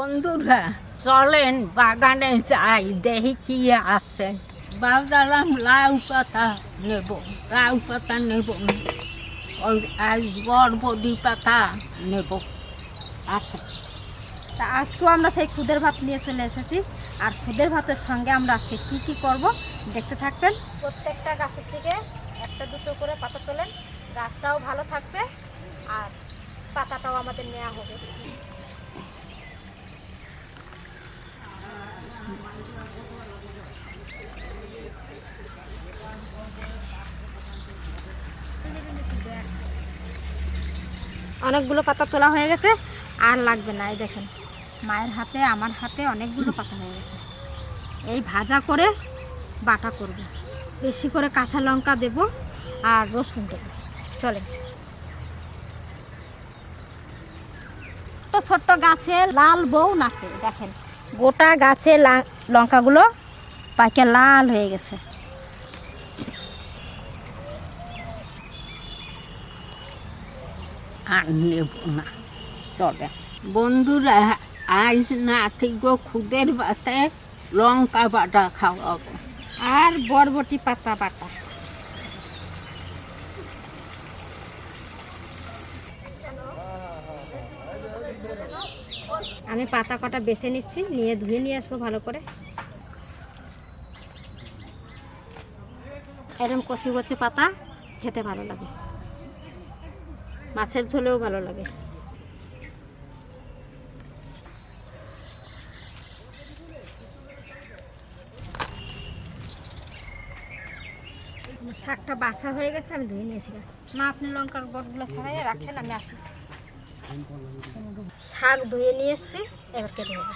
বন্ধুরা চলেন বাগানে যাই, দেখি কি আছে। বাজালাম লাউ পাতা নেব, লাউ পাতা নেব, ওই বরবটি পাতা নেব। আচ্ছা, তা আজকেও আমরা সেই খুদের ভাত নিয়ে চলে এসেছি। আর খুদের ভাতের সঙ্গে আমরা আজকে কি কি করব দেখতে থাকবেন। প্রত্যেকটা গাছের থেকে একটা দুটো করে পাতা তোলেন, গাছটাও ভালো থাকবে আর পাতাটাও আমাদের নেওয়া হবে। অনেকগুলো পাতা তোলা হয়ে গেছে, আর লাগবে না। এই দেখেন, মায়ের হাতে আমার হাতে অনেকগুলো পাতা হয়ে গেছে। এই ভাজা করে বাটা করব, বেশি করে কাঁচা লঙ্কা দেব আর রসুন দেব। চলে, ছোট্ট গাছে লাল বউ নাচে। দেখেন, গোটা গাছে লঙ্কাগুলো পাকে লাল হয়ে গেছে। আর নেব না, চলে। বন্ধুরা আজ নাতি গো খুদের ভাতে লঙ্কা বাটা খাওয়াবো আর বরবটি পাতা বাটা। আমি পাতা কটা বেছে নিচ্ছি, নিয়ে ধুয়ে নিয়ে আসবো ভালো করে। এরকম কচি কচি পাতা খেতে ভালো লাগে, মাছের ঝোলেও ভালো লাগে। শাকটা বাছা হয়ে গেছে, আমি ধুয়ে নিয়েছিলাম। মা, আপনি লঙ্কার বটগুলো ছাড়াই রাখেন, আমি আসি। শাক ধুয়ে নিয়ে এসছি, এবার কেটে নেব।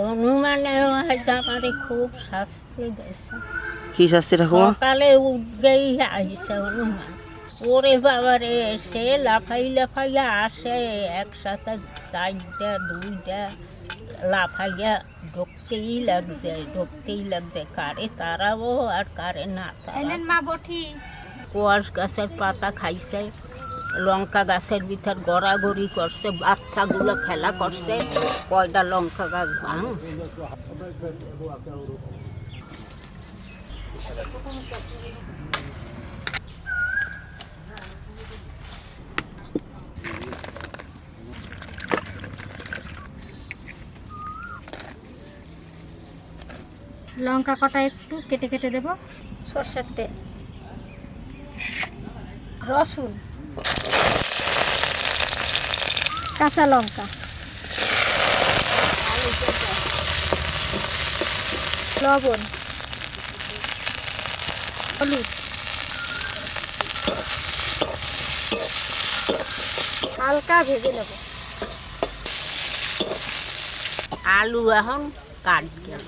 অনুমানে হয়তো আমারে খুব শাস্তি দিয়েছে। কি শাস্তি ঠাকুমা? সকালে উঠেই আইছে অনুমান। ওরে বাবারে, সে লাফাই লাফাইয়া আসে একসাথে, চারটা দুইটা লাফাইয়া ঢুকতেই লাগছে। কারে তারাবো আর কারে না তারাবো। মা বটি কোয়াশ গাছের পাতা খাইছে, লঙ্কা গাছের ভিতর গড়াগড়ি করছে, বাচ্চাগুলো খেলা করছে, কয়টা লঙ্কা গাছ ভাঙছে। লঙ্কা কটা একটু কেটে কেটে দেব। সরষের তেল, রসুন, কাঁচা লঙ্কা, লবণ, হলুদ, হালকা ভেজে নেব। আলু এখন কাট গেল।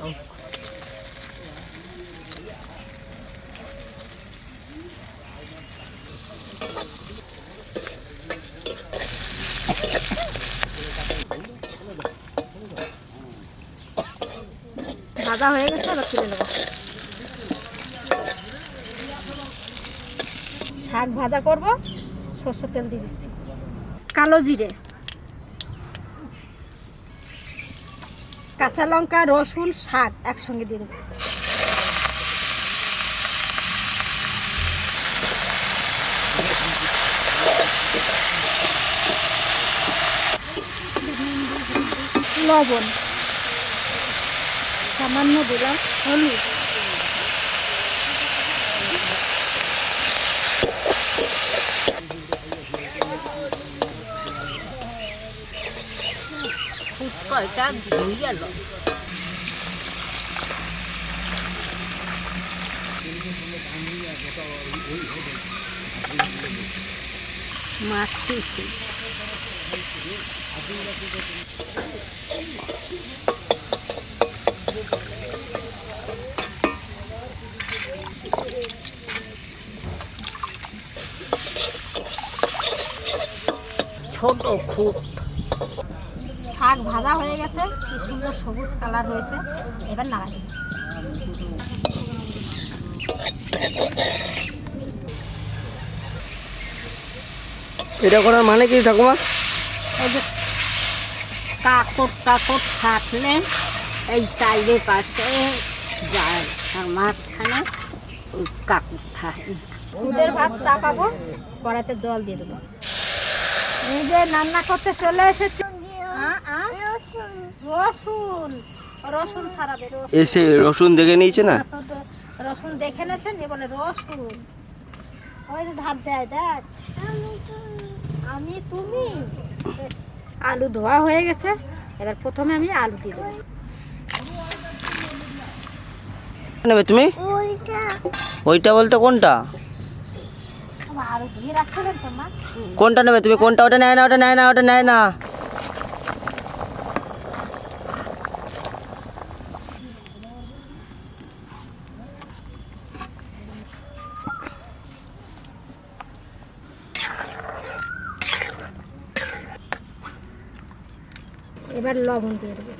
ভাজা হয়ে গেছে, এবার তুলে নেব। শাক ভাজা করব, সরষের তেল দিয়ে দিচ্ছি। কালো জিরে, কাঁচা লঙ্কা, রসুন, শাক একসঙ্গে দিয়ে দেব। লবণ সামান্য দিলাম, হলুদ, কয়টা ধুই গেল। মাছ ছোট খুব। শাক ভাজা হয়ে গেছে, কি সুন্দর সবুজ কালার হয়েছে। এবার নাড়া দিই। এটা করার মানে কি ঠাকুমা? এই যে কাকড় টাকড় থাকলে এই চাইলে পাশে যায়, আর মাঝখানে ওই কাকড় থাকে। খুদের ভাত চাপাবো, কড়াইতে জল দিয়ে দেবো। এই যে রান্না করতে চলে এসেছি। রসুন রসুন ছাড়াবে। এসে রসুন দেখে নিয়েছে না? রসুন দেখে নেছেন, এ বলে রসুন। ওই যে ধার দেয়, দেখ আমি তুমি। বেশ, আলু ধোয়া হয়ে গেছে। এবার প্রথমে আমি আলু দিয়ে দেবো। নেবে তুমি? ওইটা বলতে কোনটা? আলু ধুয়ে রাখছিলেন তো মা? কোনটা নেবে তুমি? কোনটা? ওটা নেয় না, ওটা নেয় না, ওটা নেয় না। এবার লবণ দিয়ে দেবো।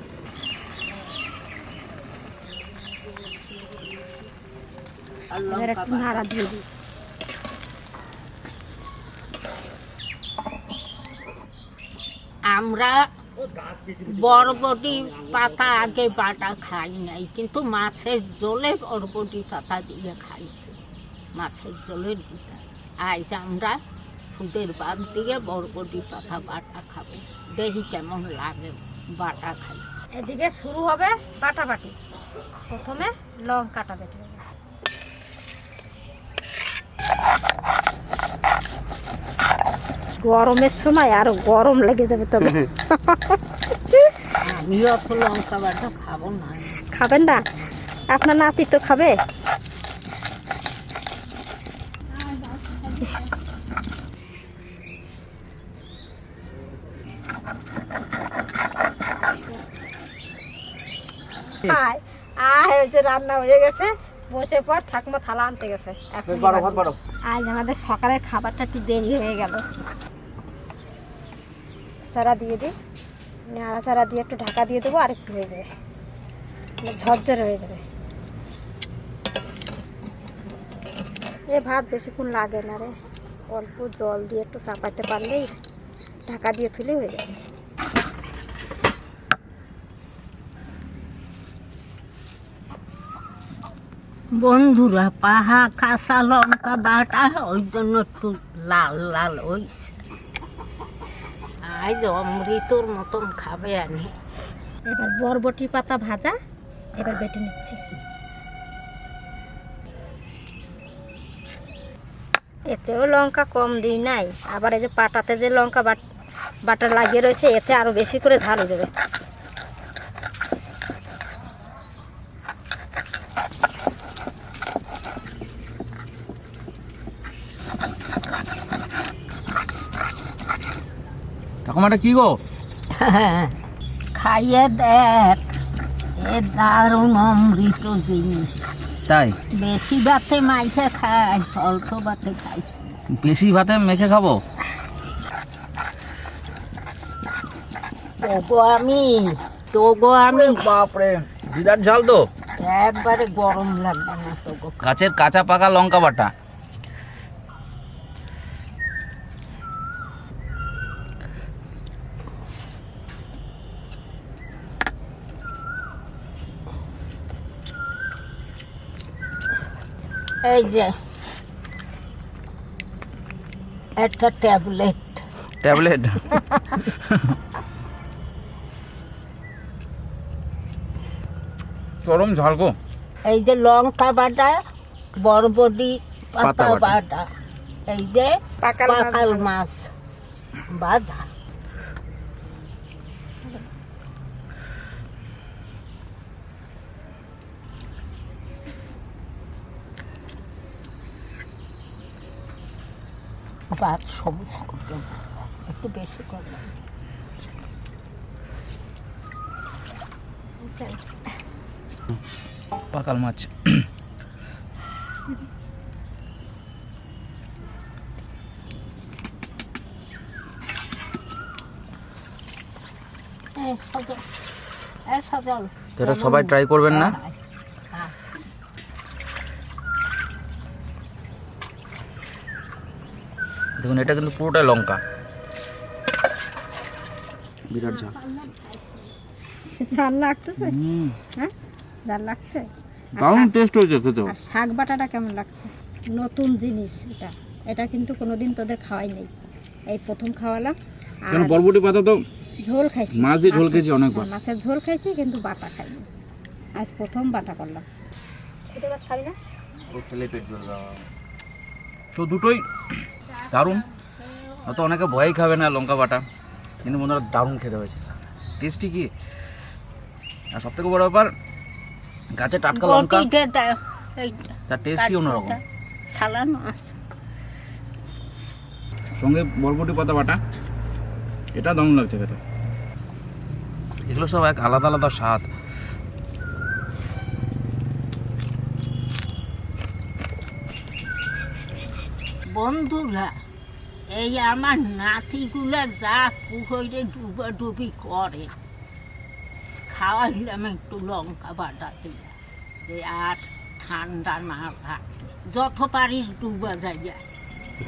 এবার একটু নাড়া দিয়ে দিই। আমরা বরবটি পাতা আগে বাটা খাই নাই, কিন্তু মাছের ঝোলে বরবটি পাতা দিয়ে খাইছি। মাছের ঝোলের দিকে আজ আমরা খুদের ভাত দিয়ে বরবটি পাতা বাটা খাবো, দেখি কেমন লাগে বাটা খাই। এদিকে শুরু হবে বাটাবাটি। প্রথমে লঙ্কাটা বেটে নেব। গরমের সময় আরো গরম লেগে যাবে তবে। আমি অত লঙ্কা বাটা খাবো না। খাবেন না? আপনার নাতি তো খাবে। আয় আয়, ওই যে রান্না হয়ে গেছে, বসে পর। ঠাকুমা থালা আনতে গেছে। আজ আমাদের সকালের খাবারটা একটু দেরি হয়ে গেল। চারা দিয়ে দিই, নাড়াচাড়া দিয়ে একটু ঢাকা দিয়ে দেবো, আর একটু হয়ে যাবে, ঝরঝরে হয়ে যাবে। এ ভাত বেশিক্ষণ লাগে না রে, অল্প জল দিয়ে একটু চাপাতে পারলেই ঢাকা দিয়ে তুলে হয়ে যাবে। বন্ধুরা, পাহা কাঁচা লঙ্কা বাটা, ওই জন্য একটু লাল লাল হয়েছে। আজ অমৃতর মতন খাবে আনি। এবার বরবটি পাতা ভাজা এবার বেটে নিচ্ছি। এতেও লঙ্কা কম দিই নাই, আবার এই যে পাটাতে যে লঙ্কা বাটা লাগিয়ে রয়েছে, এতে আরো বেশি করে ঝাল হয়ে যাবে। ঠাকুমাটা কি গো? খাইয়ে দেখ, এ দারুণ অমৃত জিনিস। তাই? বেশি ভাতে মাইখে খাই, অল্প ভাতে খাইস। বেশি ভাতে মেখে খাবো? তোগো আমি বাপরে, বিরাট ঝাল তো। একবারে গরম লাগবে না তোগো। গাছের কাঁচা পাকা লঙ্কা বাটা। এই যে একটা ট্যাবলেট। ট্যাবলেট? চরম ঝাল গো। এই যে লঙ্কা বাটা, বরবটি পাতা পাতা বাটা, এই যে পাকাল মাছ ভাজা। ভাত সবুজ করতে একটু বেশি করলাম। পাকাল মাছ। তো এটা সবাই ট্রাই করবেন না? দেখুন এটা কিন্তু পুরোটাই লঙ্কা, বিরাট ঝাল। ঝাল লাগতেছে? হ্যাঁ ঝাল লাগছে। দারুণ টেস্ট হয়েছে খেতে। আর শাক বাটাটা কেমন লাগছে? নতুন জিনিস এটা, এটা কিন্তু কোনোদিন তোদের খাওয়াই নেই, এই প্রথম খাওয়ালাম। কেন বরবটি পাতা তো ঝোল খাইছি, মাছ দিয়ে ঝোল খেয়েছি অনেকবার। মাছের ঝোল খাইছি কিন্তু বাটা খাইনি, আজ প্রথম বাটা করলাম। খুদে ভাত খাবি না? ও খেলে পেট জ্বলবে। তো দুটোই দারুণ, অত অনেকে ভয়ই খাবে না লঙ্কা বাটা, কিন্তু বন্ধুরা দারুণ খেতে হয়েছে। টেস্টি কি, আর সব থেকে বড় ব্যাপার গাছে টাটকা লঙ্কা, তার টেস্টই অন্যরকম। সালানো আছে সঙ্গে বরবটি পাতা বাটা, এটা দারুণ লাগছে খেতে। এগুলো সব এক আলাদা আলাদা স্বাদ। বন্ধুরা, এই আমার নাতিগুলা যা পুকুরে ডুবাডুবি করে, খাওয়াইলাম একটু লঙ্কা বাটা দিয়ে, যে আর ঠান্ডা না লাগে, যত পারিস ডুবা যাইয়া,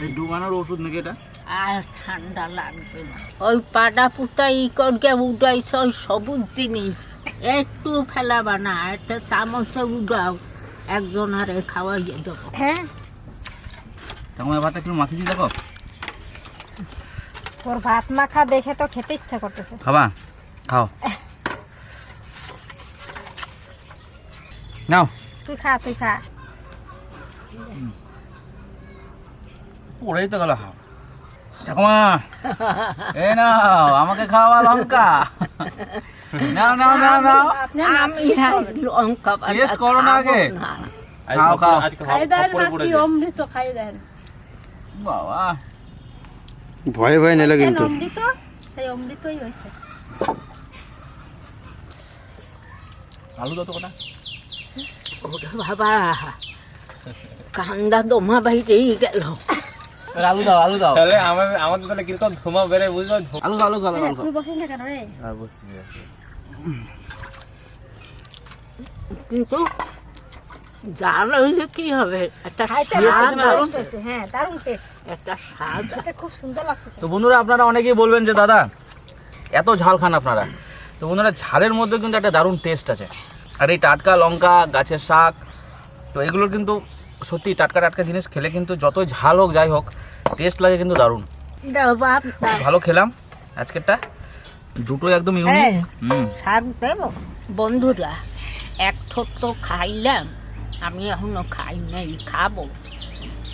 এই ডুবানোর ওষুধ নাকি এটা? আর ঠান্ডা লাগবে না। ওই পাটা পুতা ই করকে উঠাইছ ওই সবুজ জিনিস একটু ফেলাবা না, একটা চামচে উঠাও, একজনারে খাওয়াইয়ে দেবো। হ্যাঁ তখন ভাত একটু মাখিয়েছি, দেখো তোর ভাত মাখা দেখে তো খেতে ইচ্ছা করতেছে। খাবা? খাও, নাও তুই খা, তুই খা। পড়েই তো গেল। হাও ঠাকুমা, এ নাও আমাকে খাওয়া লঙ্কা, নাও নাও নাও নাও। আমি লঙ্কা টেস্ট করো না আগে। খাও খাও। খাই দেন নাকি অমৃত খাই দেন। বাবা ভয়ে ভয়ে নিল কিন্তু। অমৃত, সেই অমৃতই হয়েছে। আলু দাও তো কটা। ওরে বাবা, কান্দা দমা বাইরেই গেল। আলু দাও, আলু দাও। তাহলে আমাদের তাহলে কিরকম ধোঁয়া বেড়ে বুঝছো? আলু খাও, আলু খাও, আলু খাও। তুই বসিস না কেন রে? আর বুঝছি। কিন্তু জাল হইলে কি হবে, একটা খাইতে স্বাদ দারুণ আছে, হয়েছে, হ্যাঁ দারুণ টেস্ট, একটা স্বাদ। খেতে খুব সুন্দর লাগতেছে। তো বন্ধুরা আপনারা অনেকেই বলবেন যে দাদা এত ঝাল খান আপনারা, তো বন্ধুরা ঝালের মধ্যে কিন্তু একটা দারুণ টেস্ট আছে। আর এই টাটকা লঙ্কা, গাছের শাক, তো এগুলোর কিন্তু সত্যি টাটকা টাটকা জিনিস খেলে কিন্তু যতই ঝাল হোক যাই হোক টেস্ট লাগে কিন্তু দারুণ। দাও ভাত দাও। ভালো খেলাম আজকেরটা, দুটোই একদম ইউনিক। শাক দেব। বন্ধুরা, এক ঠোঁট তো খাইলাম, আমি এখনো খাই নাই, খাবো।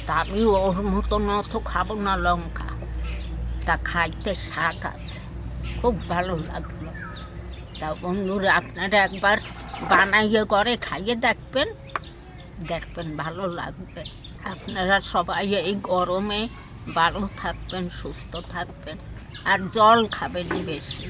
তা আমি ওর মতন অত খাবো না লঙ্কা, তা খাইতে স্বাদ আছে, খুব ভালো লাগলো। তা বন্ধুরা আপনারা একবার বানাইয়ে করে খাইয়ে দেখবেন, দেখবেন ভালো লাগবে। আপনারা সবাই এই গরমে ভালো থাকবেন, সুস্থ থাকবেন, আর জল খাবেন বেশি।